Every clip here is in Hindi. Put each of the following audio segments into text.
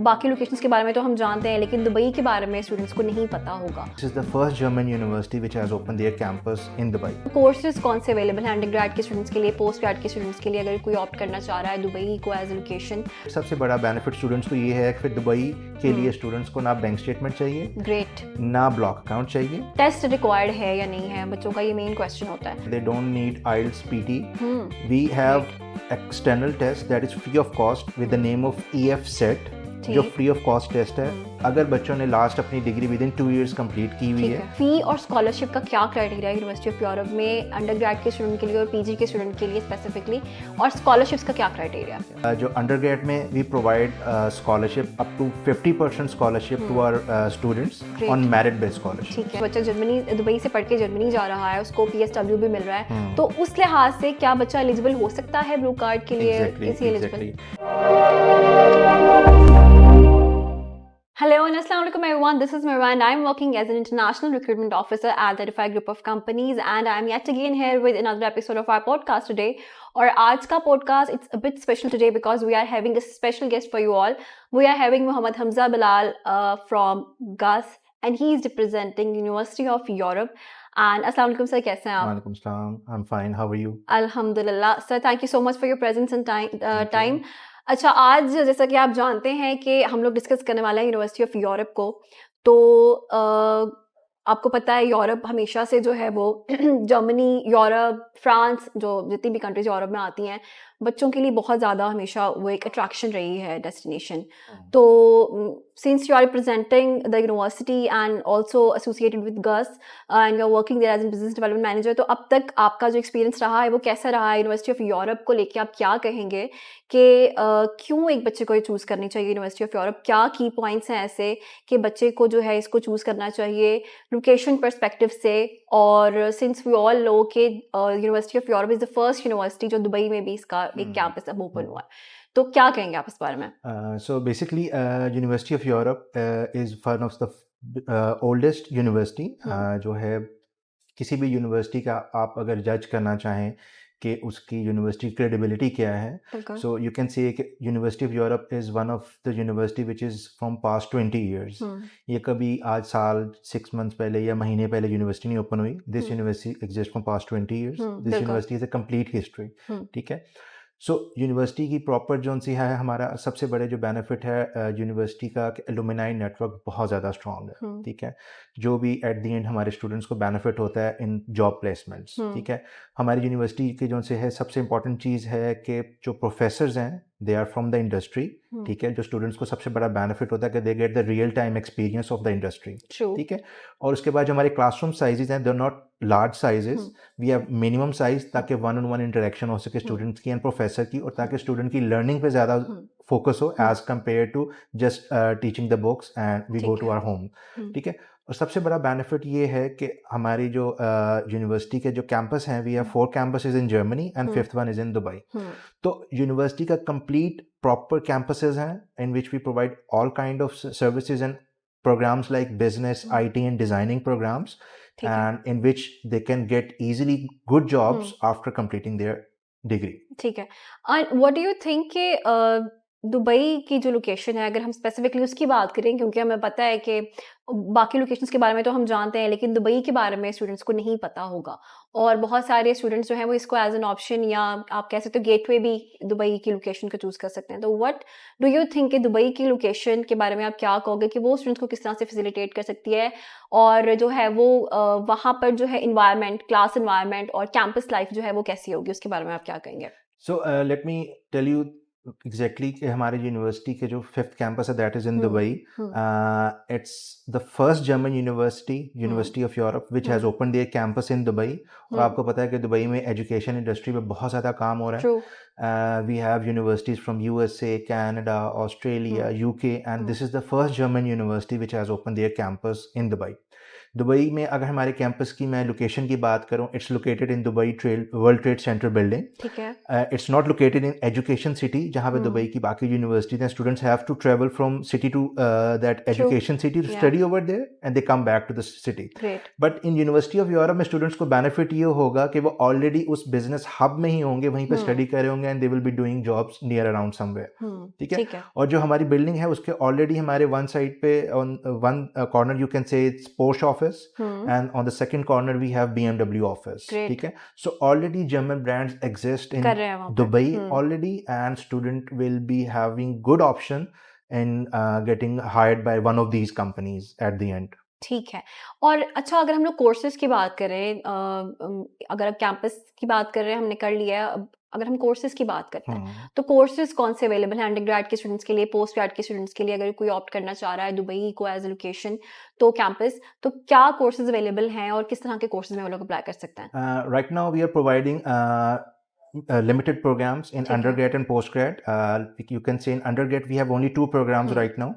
बाकी लोकेशंस के बारे में तो हम जानते हैं, लेकिन दुबई के बारे में स्टूडेंट्स को नहीं पता होगा। This is the first German university which has opened their campus in Dubai. Courses कौन से अवेलेबल हैं अंडरग्रेड के स्टूडेंट्स के लिए, पोस्ट ग्रेड के स्टूडेंट्स के लिए, अगर कोई ऑप्ट करना चाह रहा है दुबई को एज ए लोकेशन? सबसे बड़ा बेनिफिट स्टूडेंट्स को ये है कि फिर दुबई के लिए स्टूडेंट्स को ना बैंक स्टेटमेंट चाहिए, ग्रेट। ना ब्लॉक अकाउंट चाहिए। टेस्ट रिक्वायर्ड है या नहीं है, बच्चों का ये मेन क्वेश्चन होता है। They don't need IELTS PT. We have external test that is free of cost with the name of EF set, जो फ्री ऑफ कॉस्ट टेस्ट है अगर बच्चों ने लास्ट अपनी degree within 2 years complete की हुई है। फी और स्कॉलरशिप का क्या क्राइटेरिया है यूनिवर्सिटी ऑफ यूरोप में अंडरग्रेड के स्टूडेंट के लिए और पीजी के स्टूडेंट के लिए स्पेसिफिकली, और स्कॉलरशिप्स का क्या क्राइटेरिया है? जो अंडरग्रेड में we provide scholarship up to 50% scholarship to our students on merit based scholarship. ठीक है, बच्चा जर्मनी दुबई से पढ़ के जर्मनी जा रहा है, उसको PSW भी मिल रहा है, तो उस लिहाज से क्या बच्चा एलिजिबल हो सकता है ब्लू कार्ड के लिए? इसी eligible. Hello and assalamu alaikum everyone, this is Marwan and I'm working as an international recruitment officer at the Edify Group of Companies, and I'm yet again here with another episode of our podcast today. और आज का podcast it's a bit special today because we are having a special guest for you all. We are having Mohammed Hamza Bilal from GUS and he is representing University of Europe. And assalamu alaikum sir, कैसे हैं आप? वालेकुम सलाम, I'm fine, how are you? Alhamdulillah sir, thank you so much for your presence and time. अच्छा, आज जैसा कि आप जानते हैं कि हम लोग डिस्कस करने वाले हैं यूनिवर्सिटी ऑफ यूरोप को, तो आपको पता है यूरोप हमेशा से जो है वो जर्मनी, यूरोप, फ्रांस, जो जितनी भी कंट्रीज यूरोप में आती हैं, बच्चों के लिए बहुत ज़्यादा हमेशा वो एक अट्रैक्शन रही है, डेस्टिनेशन। तो since you are representing the university and also associated with GUS and you are working there as an business development manager, तो अब तक आपका जो एक्सपीरियंस रहा है वो कैसा रहा है? यूनिवर्सिटी ऑफ यूरोप को लेके आप क्या कहेंगे कि क्यों एक बच्चे को ये चूज़ करनी चाहिए यूनिवर्सिटी ऑफ यूरोप? क्या की पॉइंट्स हैं ऐसे कि बच्चे को जो है इसको चूज़ करना चाहिए लोकेशन पर्सपेक्टिव से? और सिंस वी ऑल नो कि university of Europe is the first university जो दुबई में भी इसका एक कैंपस अब ओपन हुआ है, तो क्या कहेंगे आप इस बारे में? So basically, University of Europe is one of the oldest university जो है किसी भी यूनिवर्सिटी का आप अगर जज करना चाहें कि उसकी यूनिवर्सिटी क्रेडिबिलिटी क्या है, सो यू कैन से कि university of Europe is one of the university which is from past 20 years। ये कभी आज साल 6 months पहले या महीने पहले यूनिवर्सिटी नहीं ओपन हुई। This university exist from past 20 years। This university is a complete history. ठीक है, सो यूनिवर्सिटी की प्रॉपर जोन सी है, हमारा सबसे बड़े जो बेनिफिट है यूनिवर्सिटी का कि एलुमनाई नेटवर्क बहुत ज़्यादा स्ट्रॉन्ग है। ठीक है, जो भी एट द एंड हमारे स्टूडेंट्स को बेनिफिट होता है इन जॉब प्लेसमेंट्स। ठीक है, हमारी यूनिवर्सिटी की जो से है सबसे इंपॉर्टेंट चीज़ है कि जो प्रोफेसर्स हैं they are from the industry. ठीक है, जो स्टूडेंट्स को सबसे बड़ा बेनिफिट होता है कि they get the real time experience of the industry. ठीक है, और उसके बाद जो हमारे क्लासरूम साइजेस हैं they are not large sizes, we have minimum size, ताकि 1-on-1 इंटरेक्शन हो सके स्टूडेंट्स की एंड प्रोफेसर की, और ताकि स्टूडेंट की लर्निंग पे ज़्यादा फोकस हो as compare to just teaching the books and we go to our home. ठीक है, और सबसे बड़ा बेनिफिट ये है कि हमारी जो यूनिवर्सिटी के जो कैंपस हैं, we have 4 campuses in Germany and 5th one is in Dubai. तो यूनिवर्सिटी का कंप्लीट प्रॉपर कैंपसेस हैं in which we provide all kind of services and programs like business, IT and designing programs, and in which they can get easily good jobs after completing their degree. ठीक है, and what do you think कि दुबई की जो लोकेशन है, अगर हम स्पेसिफिकली उसकी बात करें, क्योंकि हमें पता है कि बाकी लोकेशंस के बारे में तो हम जानते हैं, लेकिन दुबई के बारे में स्टूडेंट्स को नहीं पता होगा, और बहुत सारे स्टूडेंट्स जो हैं वो इसको एज एन ऑप्शन या आप कह सकते हो गेटवे भी दुबई की लोकेशन को चूज़ कर सकते हैं। तो व्हाट डू यू थिंक कि दुबई की लोकेशन के बारे में आप क्या कहोगे कि वो स्टूडेंट्स को किस तरह से फैसिलिटेट कर सकती है, और जो है वो वहाँ पर जो है इन्वायरमेंट, क्लास इन्वायरमेंट और कैंपस लाइफ जो है वो कैसी होगी, उसके बारे में आप क्या कहेंगे? So let me tell you exactly कि हमारे यूनिवर्सिटी के जो 5th कैंपस है that is in Dubai. It's the first German university of Europe which has open their campus in Dubai. और आपको पता है कि दुबई में एजुकेशन इंडस्ट्री में बहुत ज़्यादा काम हो रहा है। We have universities from USA, Canada, Australia, UK, and this is the first German university which has open their campus in Dubai. Dubai में अगर हमारे कैंपस की मैं लोकेशन की बात करूं, it's located in Dubai World Trade Center building. ठीक है. It's not located in education city जहां पे दुबई की बाकी यूनिवर्सिटीज हैं. Students have to travel from city to that education city to study over there and they come back to the city. Great. But in university of Europe में स्टूडेंट्स को बेनिफिट ये होगा कि वो ऑलरेडी उस बिजनेस हब में ही होंगे, वहीं पे स्टडी कर रहे होंगे and they will be doing jobs near around somewhere. ठीक है. ठीक है. और जो हमारी बिल्डिंग है उसके ऑलरेडी हमारे वन साइड पे on one corner you can say it's post office and on the second corner we have BMW office. ठीक है. So already German brands exist in Dubai already and student will be having good option in getting hired by one of these companies at the end. ठीक है. और अच्छा, अगर हम लोग कोर्सेज की बात करें, अगर अब कैंपस की बात कर रहे हैं, हमने कर लिया है, अब अगर हम कोर्सेज की बात करते हैं तो कोर्सेज कौन से अवेलेबल हैं अंडर ग्रेड के स्टूडेंट्स के लिए, पोस्ट ग्रेड के स्टूडेंट्स के लिए? अगर कोई ऑप्ट करना चाह रहा है दुबई को एज ए लोकेशन तो कैंपस, तो क्या कोर्सेज अवेलेबल हैं और किस तरह के कोर्सेज में वो लोग अप्लाई कर सकते हैं? Right now we are providing limited programs in undergrad and postgrad. You can say in undergrad we have only 2 programs right now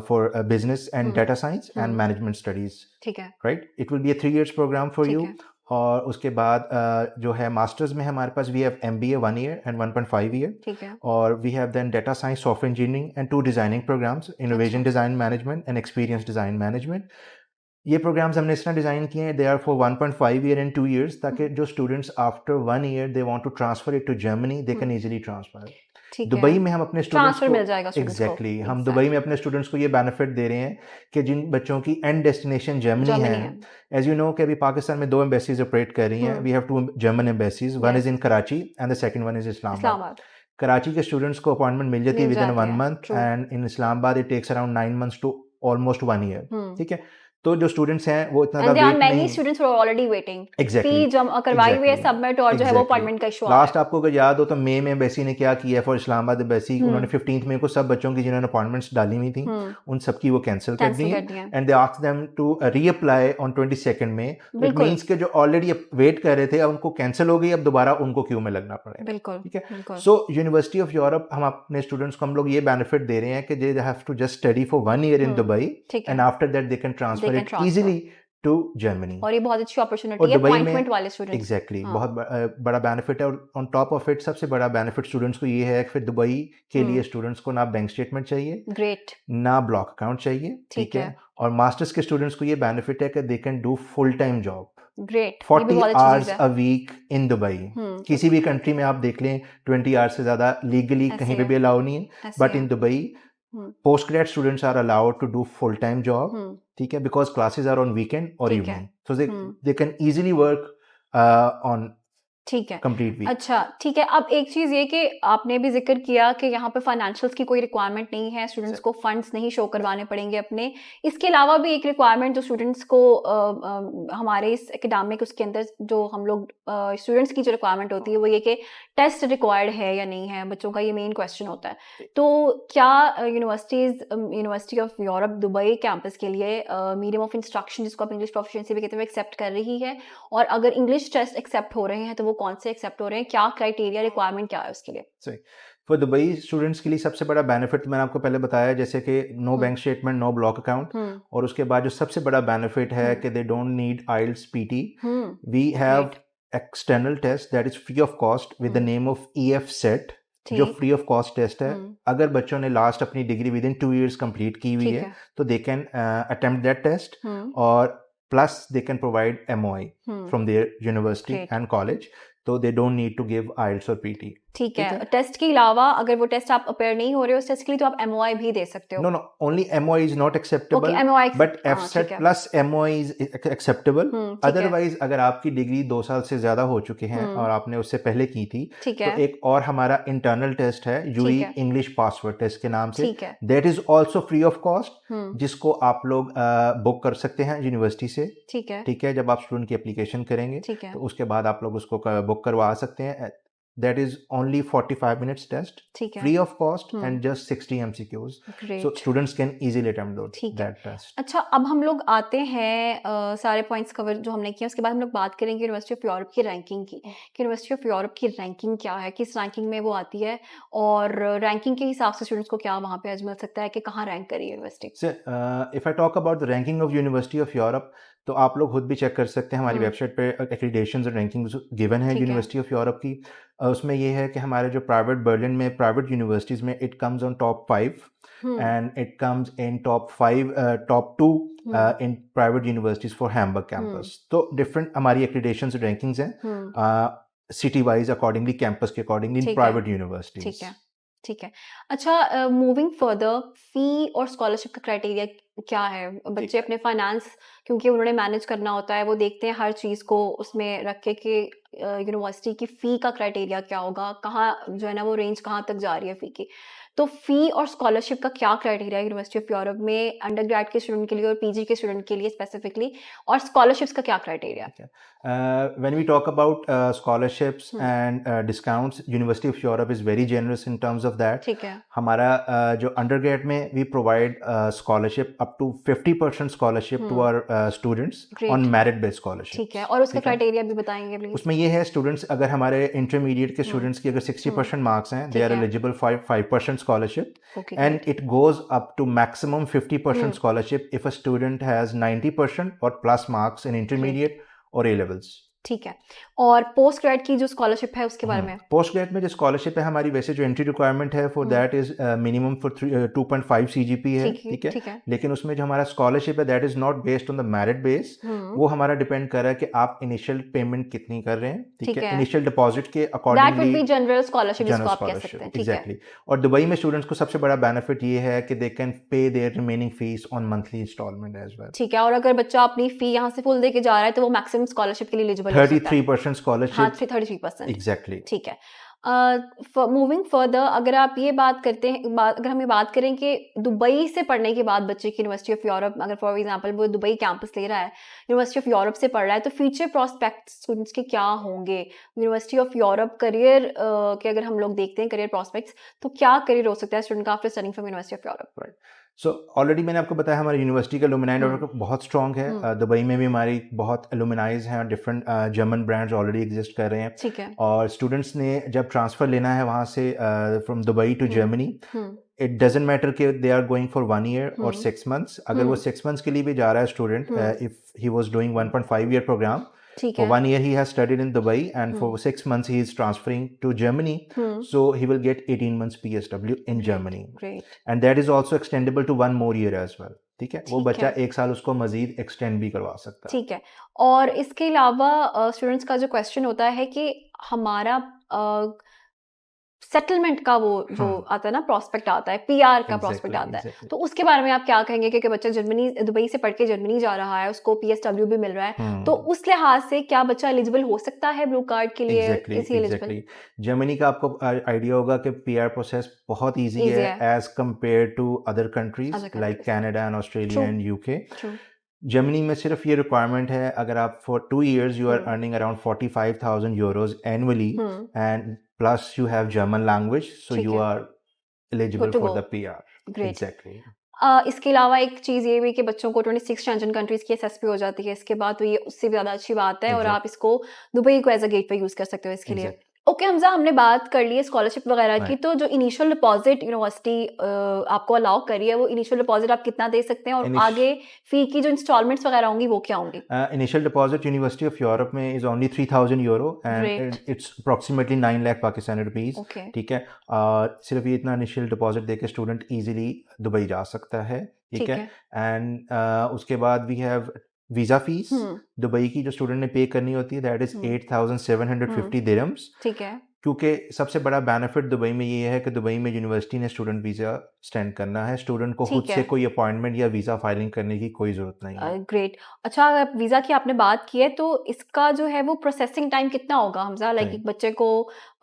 for business and data science and management studies. ठीक है. Right? It will be a 3 years program for you. और उसके बाद जो है मास्टर्स में हमारे पास we have MBA 1 year and 1.5 year. ठीक है. और we have then data science, software engineering and 2 designing programs, innovation design management and experience design management. ये प्रोग्राम्स हमने इस तरह डिज़ाइन किए हैं, they are for 1.5 year and 2 years, ताकि जो स्टूडेंट्स after 1 year they want to transfer it to Germany, they can easily transfer. Dubai में हम अपने स्टूडेंट्स को मिल जाएगा. एग्जैक्टली हम दुबई में अपने स्टूडेंट्स को ये बेनिफिट दे रहे हैं कि जिन बच्चों की एंड डेस्टिनेशन जर्मनी है, एज यू नो कि अभी पाकिस्तान में 2 एम्बेसीज ऑपरेट कर रही हैं. We have 2 German embassies, one is in Karachi and the second one is Islamabad. Karachi के स्टूडेंट्स को अपॉइंटमेंट मिल जाती है within 1 month and in Islamabad it takes around 9 months to almost 1 year. ठीक है. तो जो स्टूडेंट्स हैं वो इतना ज़्यादा वेट नहीं, स्टूडेंट्स आर ऑलरेडी वेटिंग. फी जमा करवाई हुई है सबमिट, और जो है वो अपॉइंटमेंट का इशू. लास्ट आपको अगर याद हो तो मई में एम्बेसी ने क्या किया फॉर इस्लामाबाद एम्बेसी, उन्होंने 15th मई को सब बच्चों की जिन्होंने अपॉइंटमेंट्स डाली हुई थी उन सबकी वो कैंसिल कर दी and they asked them to reapply on 22nd May. It means के जो ऑलरेडी वेट कर रहे थे अब उनको कैंसिल हो गई, अब दोबारा उनको क्यू में लगना पड़ेगा. बिल्कुल. ठीक है. सो यूनिवर्सिटी ऑफ यूरोप हम अपने स्टूडेंट्स को हम लोग ये बेनिफिट दे रहे हैं कि they have to just study for 1 year in Dubai and after that they can transfer it easily to Germany. और ये बहुत अच्छी अपॉर्चुनिटी है अपॉइंटमेंट वाले स्टूडेंट्स. एग्जैक्टली. बहुत बड़ा बेनिफिट है. और ऑन टॉप ऑफ इट सबसे बड़ा बेनिफिट स्टूडेंट्स को ये है कि फिर दुबई के लिए स्टूडेंट्स को ना बैंक स्टेटमेंट चाहिए, ग्रेट, ना ब्लॉक अकाउंट चाहिए. ठीक है. और मास्टर्स के स्टूडेंट्स को ये बेनिफिट है कि they can do full time job. Great. 40 hours a week in Dubai. किसी भी कंट्री में आप देख लें 20 hours से ज्यादा लीगली कहीं पे भी अलाउ नहीं है, but in Dubai post grad students are allowed to do full time job. ठीक है. Because classes are on weekend और evening, so they can easily work on. ठीक है. Complete week. अच्छा, ठीक है. अब एक चीज़ ये कि आपने भी जिक्र किया कि यहाँ पे फाइनेंशियल्स की कोई रिक्वायरमेंट नहीं है, स्टूडेंट्स को फंड्स नहीं शो करवाने पड़ेंगे अपने. इसके अलावा भी एक रिक्वायरमेंट जो स्टूडेंट्स को हमारे इस एकेडमिक उसके अंदर जो हम लोग स्टूडेंट्स की जो रिक्वायरमेंट होती है वो ये कि टेस्ट रिक्वायर्ड है या नहीं है. बच्चों का ये मेन क्वेश्चन होता है. तो क्या university of Europe Dubai campus के लिए मीडियम ऑफ इंस्ट्रक्शन जिसको आप इंग्लिश प्रोफिशिएंसी भी कहते हैं एक्सेप्ट कर रही है? और अगर इंग्लिश टेस्ट एक्सेप्ट हो रहे हैं तो वो कौन से एक्सेप्ट हो रहे हैं? क्या क्राइटेरिया रिक्वायरमेंट क्या है उसके लिए? सही. फॉर दुबई स्टूडेंट्स के लिए सबसे बड़ा बेनिफिट मैंने आपको पहले बताया, जैसे कि no bank statement, no block account. और उसके बाद जो सबसे बड़ा बेनिफिट है कि they don't need IELTS PT. We have external test that is free of cost with the name of EF set, जो फ्री ऑफ कॉस्ट टेस्ट है. अगर बच्चों ने लास्ट अपनी degree within 2 years complete की हुई है तो they can attempt that test. और plus they can provide MOI from their university and college, तो they don't need to give IELTS और PT. ठीक है. टेस्ट के अलावा अगर वो टेस्ट आप अपेयर नहीं हो रहे हो उस टेस्ट के लिए तो आप MOI भी दे सकते हो. No only MOI is not acceptable, but FSET plus MOI is acceptable. Otherwise अगर आपकी डिग्री 2 साल से ज्यादा हो चुके हैं और आपने उससे पहले की थी तो एक और हमारा इंटरनल टेस्ट है UE इंग्लिश पासवर्ड टेस्ट के नाम से, that is also free of cost, जिसको आप लोग बुक कर सकते हैं यूनिवर्सिटी से. ठीक है. जब आप स्टूडेंट की एप्लीकेशन करेंगे तो उसके बाद आप लोग उसको बुक करवा सकते हैं. that is only 45 minutes test, ठीक है, free of cost, hmm, and just 60 MCQs. So great, students can easily attempt ठीक है। that test. अच्छा, अब हम लोग आते हैं सारे पॉइंट्स कवर जो हमने किए, उसके बाद हम लोग बात करेंगे यूनिवर्सिटी ऑफ यूरोप की रैंकिंग की, कि यूनिवर्सिटी ऑफ यूरोप की रैंकिंग क्या है, किस रैंकिंग में वो आती है, और रैंकिंग के हिसाब से स्टूडेंट्स को क्या वहाँ पे मिल सकता है कि कहाँ रैंक करी university. So, if I talk about the ranking of University of Europe, तो आप लोग खुद भी चेक कर सकते हैं, हमारी वेबसाइट पे एक्रीडेशंस और रैंकिंग्स गिवन है ठीक है। यूनिवर्सिटी ऑफ यूरोप की। उसमें ये है कि हमारे जो प्राइवेट बर्लिन में प्राइवेट यूनिवर्सिटीज़ में it comes on top 5 and it comes in top 2 in private universities for Hamburg campus. तो डिफरेंट हमारी एक्रीडेशंस और रैंकिंग्स हैं सिटी वाइज अकॉर्डिंगली, कैंपस के अकॉर्डिंगली इन ठीक है, प्राइवेट यूनिवर्सिटीज़। ठीक है, ठीक है। अच्छा, मूविंग फर्दर, फी और स्कॉलरशिप का क्राइटेरिया क्या है? बच्चे अपने फाइनेंस, क्योंकि उन्होंने मैनेज करना होता है, वो देखते हैं हर चीज़ को उसमें रख के कि यूनिवर्सिटी की फ़ी का क्राइटेरिया क्या होगा, कहाँ जो है ना वो रेंज कहाँ तक जा रही है फ़ी की। तो फ़ी और स्कॉलरशिप का क्या क्राइटेरिया है यूनिवर्सिटी ऑफ यूरोप में अंडरग्रेड के स्टूडेंट के लिए और पीजी के स्टूडेंट के लिए स्पेसिफिकली, और स्कॉलरशिप्स का क्या क्राइटेरिया है? When we talk about scholarships and discounts, University of Europe is very generous in terms of that. ठीक है, हमारा जो undergrad में we provide scholarship up to 50% scholarship to our students Great. on merit based scholarship. ठीक है, और उसका क्राइटेरिया भी बताएंगे प्लीज। उसमें ये है स्टूडेंट्स, अगर हमारे इंटरमीडिएट के स्टूडेंट्स की अगर 60% मार्क्स हैं, they are eligible for 5% scholarship, Okay, and it goes up to maximum 50% scholarship if a student has 90% or plus marks in intermediate or A levels. ठीक है, और पोस्ट ग्रेड की जो स्कॉलरशिप है उसके बारे में? पोस्ट ग्रेड में जो स्कॉलरशिप है हमारी, वैसे जो एंट्री रिक्वायरमेंट है for that is minimum for 2.5 CGP है, ठीक है, लेकिन उसमें जो हमारा स्कॉलरशिप है that is not based on the merit base, वो हमारा डिपेंड कर रहा है कि आप इनिशियल पेमेंट कितनी कर रहे हैं, ठीक है, इनिशियल डिपॉजिट के accordingly. That would be general scholarship जिसको आप कह सकते हैं, एग्जैक्टली। और दुबई में स्टूडेंट्स को सबसे बड़ा बेनिफिट ये है कि they can pay their remaining fees on monthly installment as well, ठीक है, और अगर बच्चा अपनी फी यहाँ से फुल देके जा रहा है तो वो मैक्सिमम स्कॉलरशिप के लिए एलिजिबल है 33% scholarship. हाँ, 33%, exactly. ठीक है। मूविंग फर्दर, अगर आप ये बात करते हैं, अगर हम ये बात करें कि दुबई से पढ़ने के बाद बच्चे की यूनिवर्सिटी ऑफ यूरोप, अगर फॉर एग्जांपल वो दुबई कैंपस ले रहा है, यूनिवर्सिटी ऑफ यूरोप से पढ़ रहा है, तो फ्यूचर प्रोस्पेक्ट स्टूडेंट्स के क्या होंगे? यूनिवर्सिटी ऑफ यूरोप करियर के अगर हम लोग देखते हैं करियर प्रोस्पेक्ट्स, तो क्या करियर हो सकता है स्टूडेंट का after studying from university of Europe? So already मैंने आपको बताया हमारी यूनिवर्सिटी का एलुमनाई नेटवर्क बहुत स्ट्रॉन्ग है। दुबई में भी हमारी बहुत एलुमनाइज हैं और different German brands already exist कर रहे हैं, ठीक है, और स्टूडेंट्स ने जब ट्रांसफ़र लेना है वहाँ से from Dubai to Germany, it doesn't matter कि they are going for 1 year और 6 months। अगर वो 6 months के लिए भी जा रहा है student, if he was doing 1.5 year program, for 1 year he has studied in Dubai, and for 6 months he is transferring to Germany, so he will get 18 months PSW in Germany. Great. And that is also extendable to 1 more year as well. ठीक है, वो बच्चा 1 साल उसको मजीद एक्सटेंड भी करवा सकता है। ठीक है, और इसके अलावा स्टूडेंट्स का जो क्वेश्चन होता है कि हमारा सेटलमेंट का वो जो आता है ना प्रोस्पेक्ट आता है, पीआर का प्रोस्पेक्ट आता है, तो उसके बारे में आप क्या कहेंगे? क्योंकि बच्चा दुबई से पढ़ के जर्मनी जा रहा है, उसको पीएसडब्ल्यू भी मिल रहा है, तो उस लिहाज से क्या बच्चा एलिजिबल हो सकता है ब्लू कार्ड के लिए? एग्जैक्टली। जर्मनी का आपको आइडिया होगा कि पीआर प्रोसेस बहुत इजी है as compare to other countries like Canada and Australia and UK. Germany में सिर्फ ये रिक्वायरमेंट है, अगर आप for 2 years you are earning around 45,000 euros annually, and plus you have German language, so you are eligible for the PR. Great. Exactly. इसके अलावा एक चीज़ ये भी कि बच्चों को 26 शेंजन कंट्रीज की एसएसपी हो जाती है इसके बाद, तो ये उससे भी ज़्यादा अच्छी बात है, और आप इसको दुबई को एज अ गेटवे यूज़ कर सकते हो इसके लिए। ओके हमजा, हमने बात कर ली है स्कॉलरशिप वगैरह की, तो जो इनिशियल डिपॉजिट यूनिवर्सिटी आपको अलाउ करी है, वो इनिशियल डिपॉजिट आप कितना दे सकते हैं, और आगे फी की जो इंस्टॉलमेंट्स वगैरह होंगी वो क्या होंगी? Initial deposit university of Europe में is only 3,000 euro and it's approximately 9 lakh Pakistani rupees, ठीक है। सिर्फ ये इतना इनिशियल डिपॉजिट देके स्टूडेंट इजीली दुबई जा सकता है, ठीक है। एंड उसके बाद we have visa fees Dubai की जो स्टूडेंट ने पे करनी होती है, दैट इज 8,750 dirhams, ठीक है। क्योंकि सबसे बड़ा बेनिफिट दुबई में ये है कि दुबई में यूनिवर्सिटी ने स्टूडेंट वीज़ा स्टैंड करना है, स्टूडेंट को खुद से कोई अपॉइंटमेंट या वीज़ा फाइलिंग करने की कोई ज़रूरत नहीं है। ग्रेट। अच्छा, वीज़ा की आपने बात की है, तो इसका जो है वो प्रोसेसिंग टाइम कितना होगा हमजा? लाइक एक बच्चे को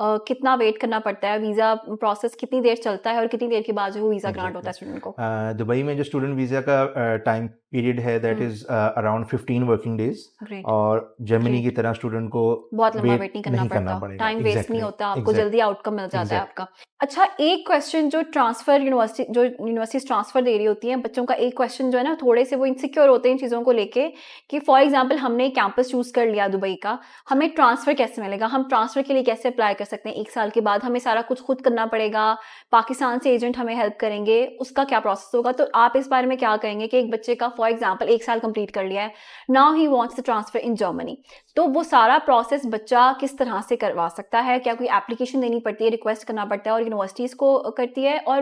कितना वेट करना पड़ता है, वीज़ा प्रोसेस कितनी देर चलता है और कितनी देर के बाद जो वीज़ा ग्रांट होता है स्टूडेंट को? दुबई में जो स्टूडेंट वीज़ा का टाइम पीरियड है that is around 15 working days, great, और जर्मनी ग्रेट। की तरह स्टूडेंट को बहुत लंबा वेट नहीं नहीं करना करना पड़ता, पड़ेगा। टाइम वेस्ट नहीं एग्जैक्टली, होता, आपको एग्जैक्ट जल्दी आउटकम मिल जाता है एग्जैक्ट आपका। अच्छा, एक क्वेश्चन जो ट्रांसफर यूनिवर्सिटी जो यूनिवर्सिटीज ट्रांसफर दे रही होती हैं बच्चों का, एक क्वेश्चन जो है ना, थोड़े से वो इनसिक्योर होते हैं इन चीज़ों को लेके कि फॉर एग्जांपल हमने कैंपस चूज कर लिया दुबई का, हमें ट्रांसफर कैसे मिलेगा, हम ट्रांसफर के लिए कैसे अप्लाई कर सकते हैं, 1 साल के बाद हमें सारा कुछ खुद करना पड़ेगा, पाकिस्तान से एजेंट हमें हेल्प करेंगे, उसका क्या प्रोसेस होगा? तो आप इस बारे में क्या कहेंगे कि एक बच्चे का फॉर एग्जाम्पल 1 साल कंप्लीट कर लिया है, now he wants to transfer in Germany, तो वो सारा प्रोसेस बच्चा किस तरह से करवा सकता है? क्या कोई एप्लीकेशन देनी पड़ती है, रिक्वेस्ट करना पड़ता है और यूनिवर्सिटीज़ को करती है? और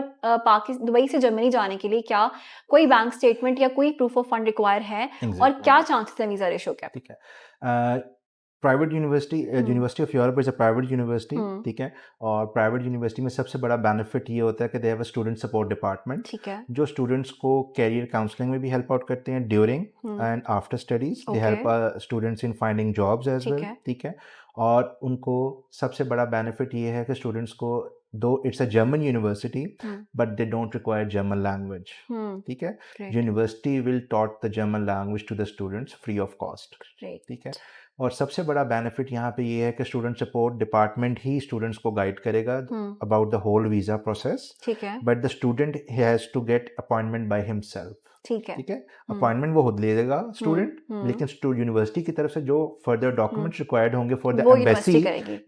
दुबई से जर्मनी जाने के लिए क्या कोई बैंक स्टेटमेंट या कोई प्रूफ ऑफ फंड रिक्वायर है? और एग्जैक्ट क्या चांसेस है वीज़ा रेशो के? ठीक है। Private university, university of Europe is a private university, ठीक है, और प्राइवेट यूनिवर्सिटी में सबसे बड़ा बेनिफिट ये होता है कि they have a student support department, ठीक है, जो स्टूडेंट्स को कैरियर काउंसलिंग में भी हेल्प आउट करते हैं during and after studies, they help students in finding jobs as well, ठीक है, और उनको सबसे बड़ा बेनिफिट ये है कि स्टूडेंट्स को, though it's a German university but they don't require German language, ठीक है, university will taught the German language to the students free of cost, ठीक है, और सबसे बड़ा बेनिफिट यहाँ पे ये है कि स्टूडेंट सपोर्ट डिपार्टमेंट ही स्टूडेंट्स को गाइड करेगा about the whole visa process, ठीक है, but the student has to get appointment by himself, ठीक है, अपॉइंटमेंट वो खुद ले लेगा स्टूडेंट, लेकिन यूनिवर्सिटी की तरफ से जो फर्दर डॉक्यूमेंट्स रिक्वायर्ड होंगे for the embassy,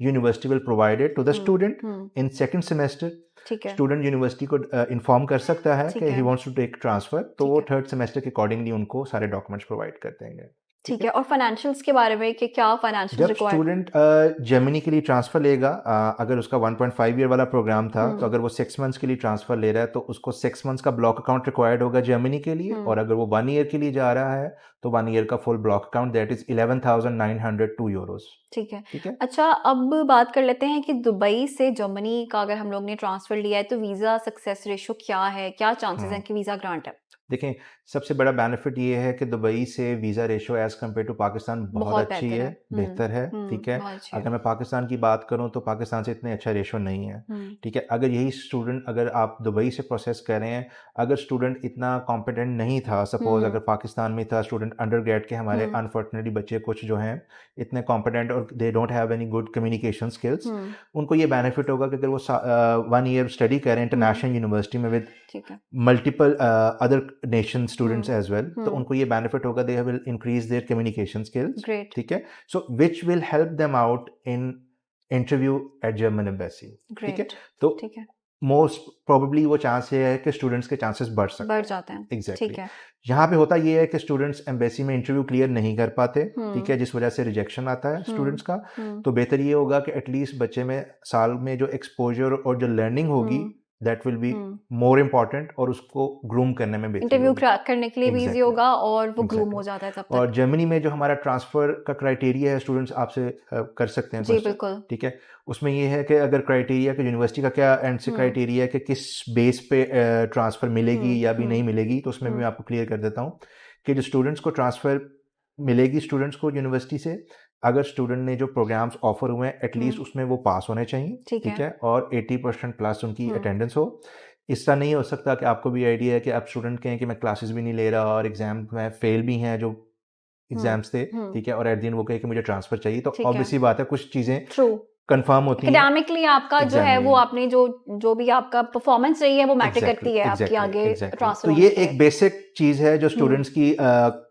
university will provide it to the student in second semester. Student university को इन्फॉर्म कर सकता है कि he wants to take transfer, तो वो थर्ड सेमेस्टर के अकॉर्डिंगली उनको सारे डॉक्यूमेंट्स प्रोवाइड कर देंगे, ठीक है। और फाइनेंशियल्स के बारे में कि क्या फाइनेंशियल जब स्टूडेंट जर्मनी के लिए ट्रांसफ़र लेगा, अगर उसका 1.5 ईयर वाला प्रोग्राम था, तो अगर वो 6 मंथ्स के लिए ट्रांसफ़र ले रहा है तो उसको 6 मंथ्स का ब्लॉक अकाउंट रिक्वायर्ड होगा जर्मनी के लिए, और अगर वो 1 ईयर के लिए जा रहा है तो 1 ईयर का full block account that is 11,902 Euros, ठीक है, ठीक है। अच्छा, अब बात कर लेते हैं कि दुबई से जर्मनी का अगर हम लोग ने ट्रांसफ़र लिया है तो वीज़ा सक्सेस रेशो क्या है, क्या चांसेस हैं कि वीज़ा ग्रांट है? देखें, सबसे बड़ा बेनिफिट ये है कि दुबई से visa ratio as compare to Pakistan बहुत अच्छी है, बेहतर है, ठीक है। अगर मैं पाकिस्तान की बात करूं तो पाकिस्तान से इतने अच्छा रेशो नहीं है, ठीक है। अगर यही स्टूडेंट, अगर आप दुबई से प्रोसेस कर रहे हैं, अगर स्टूडेंट इतना कॉम्पिटेंट नहीं था, सपोज अगर पाकिस्तान में था स्टूडेंट अंडर ग्रेड के, हमारे अनफॉर्चुनेटली बच्चे कुछ जो हैं इतने कॉम्पिटेंट और they don't have any good communication skills, उनको ये बेनिफिट होगा कि अगर वो 1 ईयर स्टडी करें इंटरनेशनल यूनिवर्सिटी में with multiple other nation students as well, तो उनको ये बेनिफिट होगा, they will increase their communication skills, ठीक है, so which will help them out in interview at German embassy, ठीक है। तो मोस्ट प्रोबेबली वो चांस ये है कि स्टूडेंट्स के चांसेस बढ़ जाते हैं, एग्जैक्टली। यहाँ पे होता ये है कि स्टूडेंट्स एम्बेसी में इंटरव्यू क्लियर नहीं कर पाते, ठीक है, जिस वजह से रिजेक्शन आता है स्टूडेंट्स का, तो बेहतर ये होगा कि एटलीस्ट बच्चे में साल में जो एक्सपोजर और जो लर्निंग होगी that will be more important, और उसको ग्रूम करने में इंटरव्यू क्रैक करने के लिए भी इजी होगा और वो ग्रूम हो जाता है तब तक। और जर्मनी में जो हमारा ट्रांसफर का क्राइटेरिया है, स्ट्रूडेंट्स आपसे कर सकते हैं, जी बिल्कुल, ठीक है, उसमें ये है कि अगर क्राइटेरिया कि यूनिवर्सिटी का क्या एंड से क्राइटेरिया है कि किस बेस पे ट्रांसफर मिलेगी या भी नहीं मिलेगी, तो उसमें भी मैं आपको क्लियर कर देता हूँ कि जो स्टूडेंट्स को ट्रांसफर मिलेगी स्टूडेंट्स को यूनिवर्सिटी से, अगर स्टूडेंट ने जो प्रोग्राम्स ऑफर हुए हैं एटलीस्ट उसमें वो पास होने चाहिए, ठीक है, और 80% प्लस उनकी अटेंडेंस हो। इस तरह नहीं हो सकता कि आपको भी आइडिया है कि आप स्टूडेंट कहें कि मैं क्लासेस भी नहीं ले रहा और एग्जाम में फेल भी हैं जो एग्जाम्स थे, ठीक है, और एट द एंड वो कहे कि मुझे ट्रांसफर चाहिए, तो ऑब्वियसली बात है कुछ चीज़ें कंफर्म होती है, एकेडमिकली आपका जो है वो आपने जो भी आपका परफॉर्मेंस रही है वो मैटर करती है आपकी आगे ट्रांसफर। तो ये एक बेसिक चीज़ है जो स्टूडेंट्स की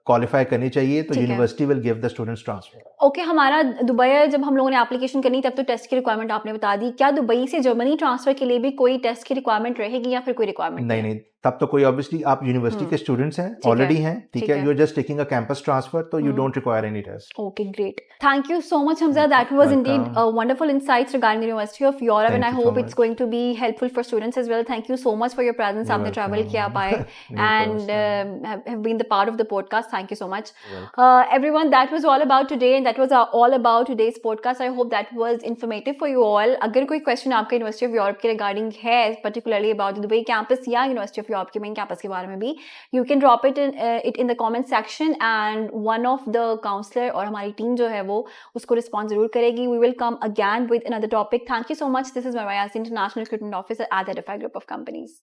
क्वालिफाई करनी चाहिए, तो university will give the students transfer. Okay, हमारा दुबई जब हम लोगों ने एप्लीकेशन करनी तब तो टेस्ट की रिक्वायरमेंट आपने बता दी, क्या दुबई से जर्मनी ट्रांसफर के लिए भी कोई टेस्ट की रिक्वायरमेंट रहेगी या फिर कोई रिक्वायरमेंट नहीं, तब तो कोई, ऑब्वियसली आप यूनिवर्सिटी के स्टूडेंट्स हैं, ऑलरेडी हैं, ठीक है, you are just taking a campus transfer, तो you don't require any test. Okay, great, thank you so much Hamza, that was indeed wonderful insights regarding the university of Europe and I hope it's going to be helpful for students as well. Thank you so much for your presence, आपने ट्रैवल किया पाए, and have been the part of the podcast. Thank you so much. Well, Everyone, that was all about today, and that was all about today's podcast. I hope that was informative for you all. अगर कोई question आपका University of Europe के regarding है, particularly about the Dubai campus या University of Europe के main campus के बारे में भी, you can drop it in the comment section, and one of the counselor और हमारी team जो है वो उसको respond जरूर करेगी. We will come again with another topic. Thank you so much. This is Marwa Yasin, International Recruitment Officer at the Edify Group of Companies.